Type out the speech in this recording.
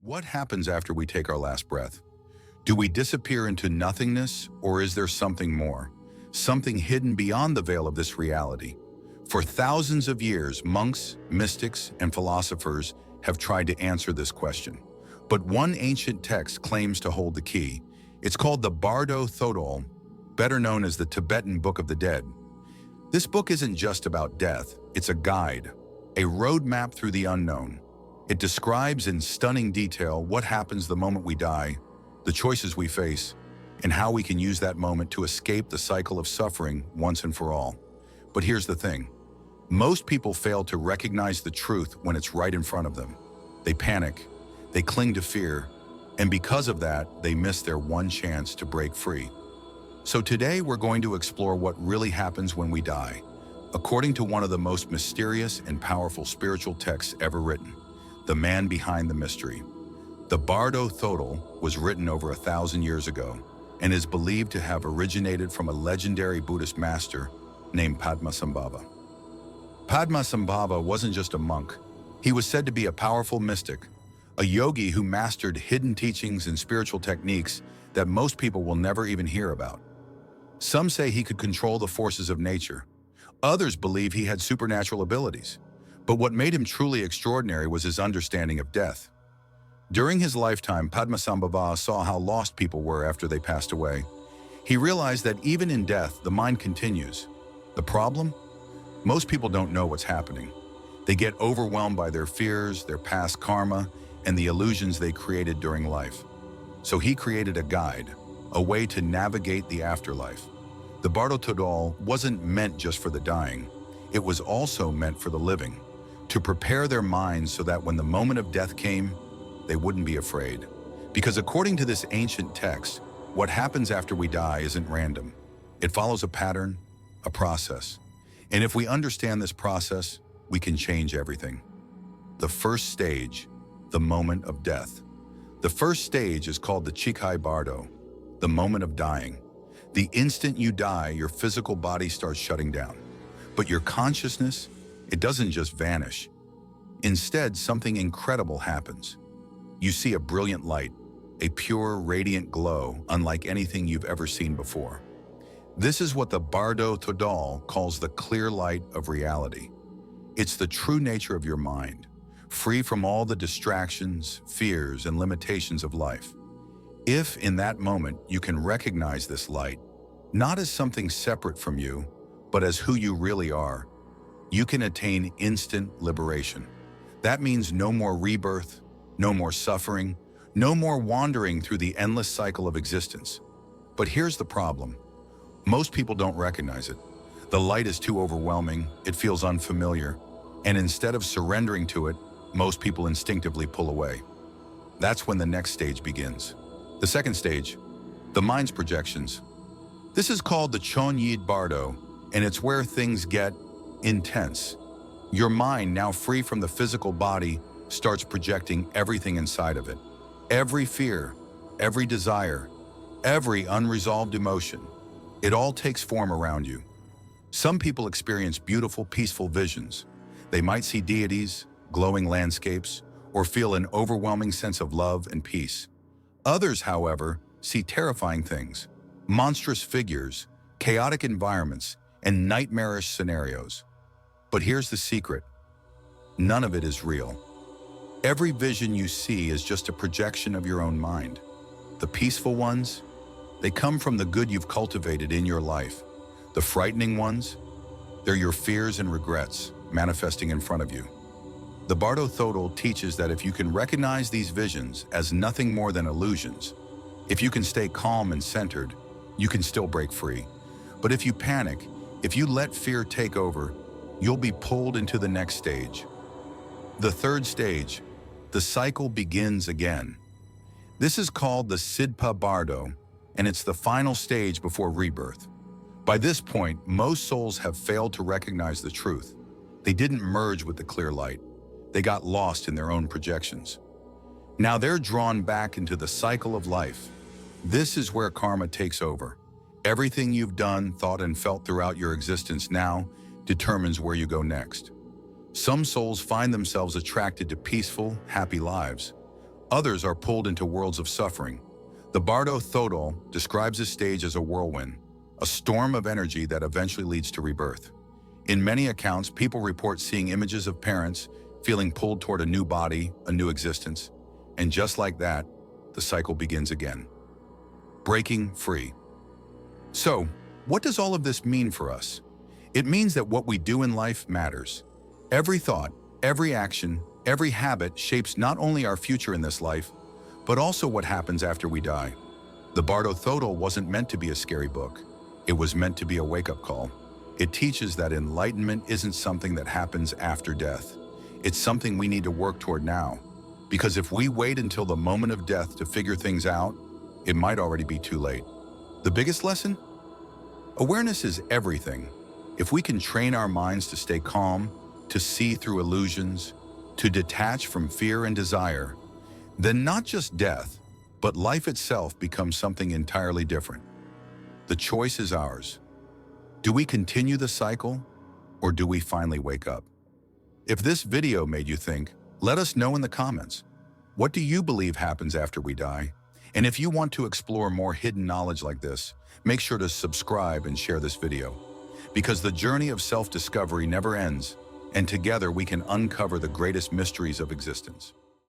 What happens after we take our last breath? Do we disappear into nothingness, or is there something more? Something hidden beyond the veil of this reality? For thousands of years, monks, mystics, and philosophers have tried to answer this question. But one ancient text claims to hold the key. It's called the Bardo Thodol, better known as the Tibetan Book of the Dead. This book isn't just about death, it's a guide, a roadmap through the unknown. It describes in stunning detail what happens the moment we die, the choices we face, and how we can use that moment to escape the cycle of suffering once and for all. But here's the thing. Most people fail to recognize the truth when it's right in front of them. They panic, they cling to fear, and because of that, they miss their one chance to break free. So today we're going to explore what really happens when we die, according to one of the most mysterious and powerful spiritual texts ever written, the man behind the mystery. The Bardo Thodol was written over 1,000 years ago and is believed to have originated from a legendary Buddhist master named Padmasambhava. Padmasambhava wasn't just a monk. He was said to be a powerful mystic, a yogi who mastered hidden teachings and spiritual techniques that most people will never even hear about. Some say he could control the forces of nature. Others believe he had supernatural abilities. But what made him truly extraordinary was his understanding of death. During his lifetime, Padmasambhava saw how lost people were after they passed away. He realized that even in death, the mind continues. The problem? Most people don't know what's happening. They get overwhelmed by their fears, their past karma, and the illusions they created during life. So he created a guide, a way to navigate the afterlife. The Bardo Thodol wasn't meant just for the dying. It was also meant for the living, to prepare their minds so that when the moment of death came, they wouldn't be afraid. Because according to this ancient text, what happens after we die isn't random. It follows a pattern, a process. And if we understand this process, we can change everything. The first stage, the moment of death. The first stage is called the Chikai Bardo, the moment of dying. The instant you die, your physical body starts shutting down. But your consciousness, it doesn't just vanish. Instead, something incredible happens. You see a brilliant light, a pure, radiant glow unlike anything you've ever seen before. This is what the Bardo Thodol calls the clear light of reality. It's the true nature of your mind, free from all the distractions, fears, and limitations of life. If, in that moment, you can recognize this light, not as something separate from you, but as who you really are, you can attain instant liberation. That means no more rebirth, no more suffering, no more wandering through the endless cycle of existence. But here's the problem. Most people don't recognize it. The light is too overwhelming, it feels unfamiliar, and instead of surrendering to it, most people instinctively pull away. That's when the next stage begins. The second stage, the mind's projections. This is called the Chonyid Bardo, and it's where things get intense. Your mind, now free from the physical body, starts projecting everything inside of it. Every fear, every desire, every unresolved emotion. It all takes form around you. Some people experience beautiful, peaceful visions. They might see deities, glowing landscapes, or feel an overwhelming sense of love and peace. Others, however, see terrifying things, monstrous figures, chaotic environments, and nightmarish scenarios. But here's the secret. None of it is real. Every vision you see is just a projection of your own mind. The peaceful ones, they come from the good you've cultivated in your life. The frightening ones, they're your fears and regrets manifesting in front of you. The Bardo Thodol teaches that if you can recognize these visions as nothing more than illusions, if you can stay calm and centered, you can still break free. But if you panic, if you let fear take over, you'll be pulled into the next stage. The third stage, the cycle begins again. This is called the Sidpa Bardo, and it's the final stage before rebirth. By this point, most souls have failed to recognize the truth. They didn't merge with the clear light. They got lost in their own projections. Now they're drawn back into the cycle of life. This is where karma takes over. Everything you've done, thought, and felt throughout your existence now determines where you go next. Some souls find themselves attracted to peaceful, happy lives. Others are pulled into worlds of suffering. The Bardo Thodol describes this stage as a whirlwind, a storm of energy that eventually leads to rebirth. In many accounts, people report seeing images of parents feeling pulled toward a new body, a new existence, and just like that, the cycle begins again. Breaking free. So, what does all of this mean for us? It means that what we do in life matters. Every thought, every action, every habit shapes not only our future in this life, but also what happens after we die. The Bardo Thodol wasn't meant to be a scary book. It was meant to be a wake-up call. It teaches that enlightenment isn't something that happens after death. It's something we need to work toward now. Because if we wait until the moment of death to figure things out, it might already be too late. The biggest lesson? Awareness is everything. If we can train our minds to stay calm, to see through illusions, to detach from fear and desire, then not just death, but life itself becomes something entirely different. The choice is ours. Do we continue the cycle, or do we finally wake up? If this video made you think, let us know in the comments. What do you believe happens after we die? And if you want to explore more hidden knowledge like this, make sure to subscribe and share this video. Because the journey of self-discovery never ends, and together we can uncover the greatest mysteries of existence.